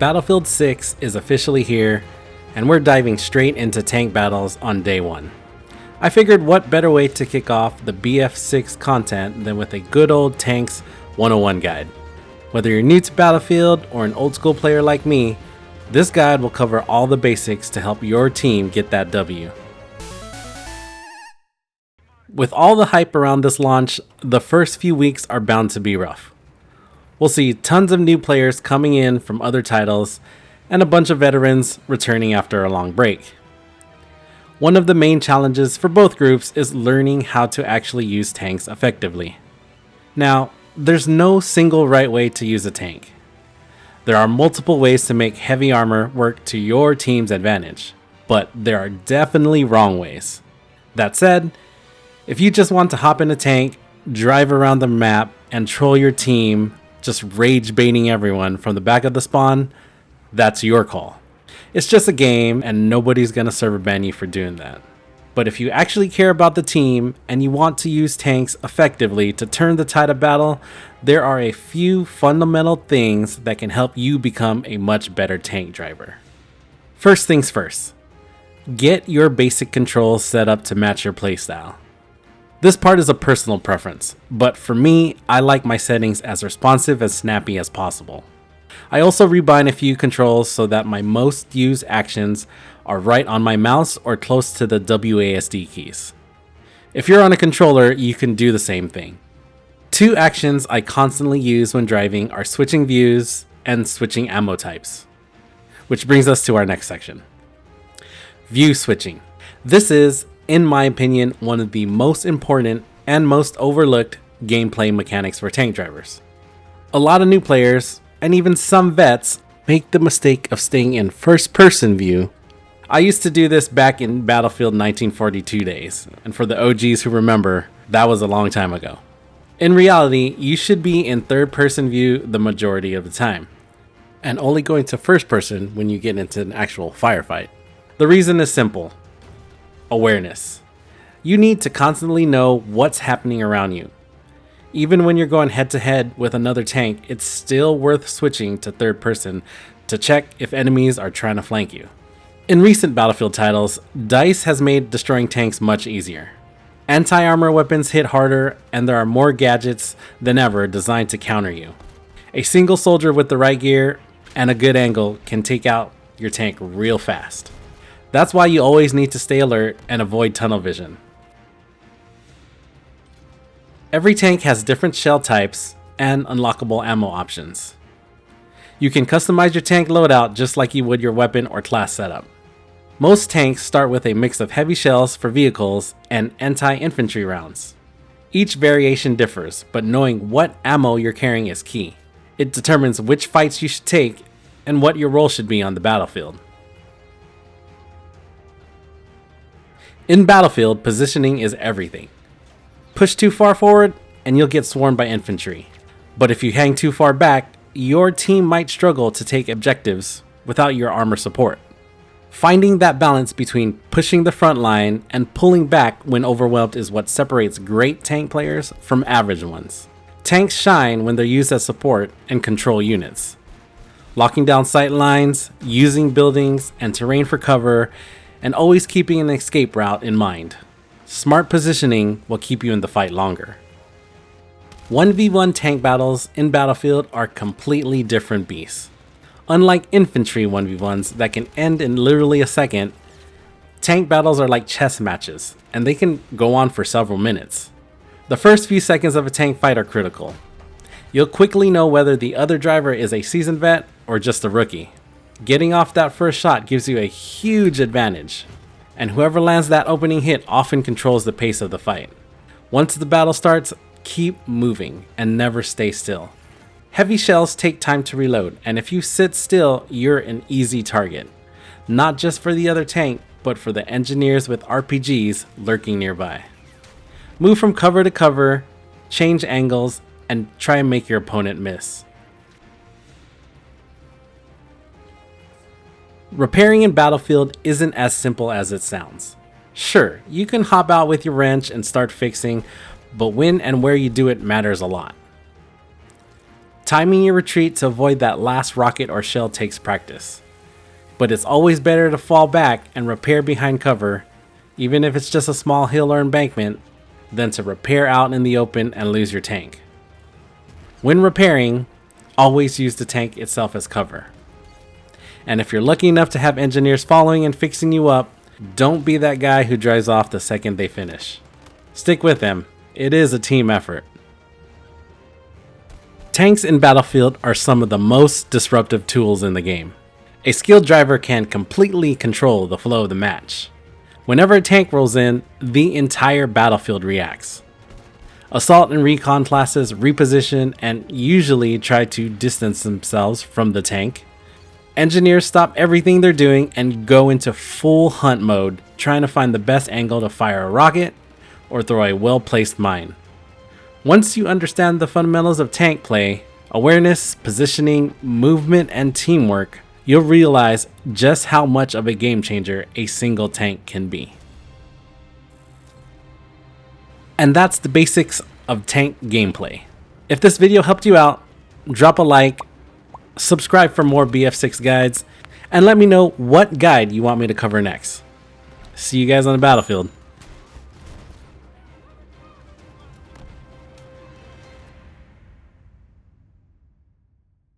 Battlefield 6 is officially here, and we're diving straight into tank battles on day one. I figured what better way to kick off the BF6 content than with a good old Tanks 101 guide. Whether you're new to Battlefield or an old school player like me, this guide will cover all the basics to help your team get that W. With all the hype around this launch, the first few weeks are bound to be rough. We'll see tons of new players coming in from other titles, and a bunch of veterans returning after a long break. One of the main challenges for both groups is learning how to actually use tanks effectively. Now, there's no single right way to use a tank. There are multiple ways to make heavy armor work to your team's advantage, but there are definitely wrong ways. That said, if you just want to hop in a tank, drive around the map, and troll your team, just rage baiting everyone from the back of the spawn, that's your call. It's just a game and nobody's gonna server ban you for doing that. But if you actually care about the team and you want to use tanks effectively to turn the tide of battle, there are a few fundamental things that can help you become a much better tank driver. First things first, get your basic controls set up to match your playstyle. This part is a personal preference, but for me, I like my settings as responsive as snappy as possible. I also rebind a few controls so that my most used actions are right on my mouse or close to the WASD keys. If you're on a controller, you can do the same thing. Two actions I constantly use when driving are switching views and switching ammo types. Which brings us to our next section. View switching. This is, in my opinion, one of the most important and most overlooked gameplay mechanics for tank drivers. A lot of new players, and even some vets, make the mistake of staying in first-person view. I used to do this back in Battlefield 1942 days, and for the OGs who remember, that was a long time ago. In reality, you should be in third-person view the majority of the time, and only going to first-person when you get into an actual firefight. The reason is simple. Awareness. You need to constantly know what's happening around you. Even when you're going head to head with another tank, it's still worth switching to third person to check if enemies are trying to flank you. In recent Battlefield titles, DICE has made destroying tanks much easier. Anti-armor weapons hit harder, and there are more gadgets than ever designed to counter you. A single soldier with the right gear and a good angle can take out your tank real fast. That's why you always need to stay alert and avoid tunnel vision. Every tank has different shell types and unlockable ammo options. You can customize your tank loadout just like you would your weapon or class setup. Most tanks start with a mix of heavy shells for vehicles and anti-infantry rounds. Each variation differs, but knowing what ammo you're carrying is key. It determines which fights you should take and what your role should be on the battlefield. In Battlefield, positioning is everything. Push too far forward and you'll get swarmed by infantry. But if you hang too far back, your team might struggle to take objectives without your armor support. Finding that balance between pushing the front line and pulling back when overwhelmed is what separates great tank players from average ones. Tanks shine when they're used as support and control units. Locking down sight lines, using buildings and terrain for cover, and always keeping an escape route in mind. Smart positioning will keep you in the fight longer. 1v1 tank battles in Battlefield are completely different beasts. Unlike infantry 1v1s that can end in literally a second, tank battles are like chess matches, and they can go on for several minutes. The first few seconds of a tank fight are critical. You'll quickly know whether the other driver is a seasoned vet or just a rookie. Getting off that first shot gives you a huge advantage, and whoever lands that opening hit often controls the pace of the fight. Once the battle starts, keep moving and never stay still. Heavy shells take time to reload, and if you sit still, you're an easy target. Not just for the other tank, but for the engineers with RPGs lurking nearby. Move from cover to cover, change angles, and try and make your opponent miss. Repairing in Battlefield isn't as simple as it sounds. Sure, you can hop out with your wrench and start fixing, but when and where you do it matters a lot. Timing your retreat to avoid that last rocket or shell takes practice. But it's always better to fall back and repair behind cover, even if it's just a small hill or embankment, than to repair out in the open and lose your tank. When repairing, always use the tank itself as cover. And if you're lucky enough to have engineers following and fixing you up, don't be that guy who drives off the second they finish. Stick with them. It is a team effort. Tanks in Battlefield are some of the most disruptive tools in the game. A skilled driver can completely control the flow of the match. Whenever a tank rolls in, the entire battlefield reacts. Assault and recon classes reposition and usually try to distance themselves from the tank. Engineers stop everything they're doing and go into full hunt mode, trying to find the best angle to fire a rocket or throw a well-placed mine. Once you understand the fundamentals of tank play, awareness, positioning, movement, and teamwork, you'll realize just how much of a game changer a single tank can be. And that's the basics of tank gameplay. If this video helped you out, drop a like, subscribe for more BF6 guides, and let me know what guide you want me to cover next. See you guys on the battlefield.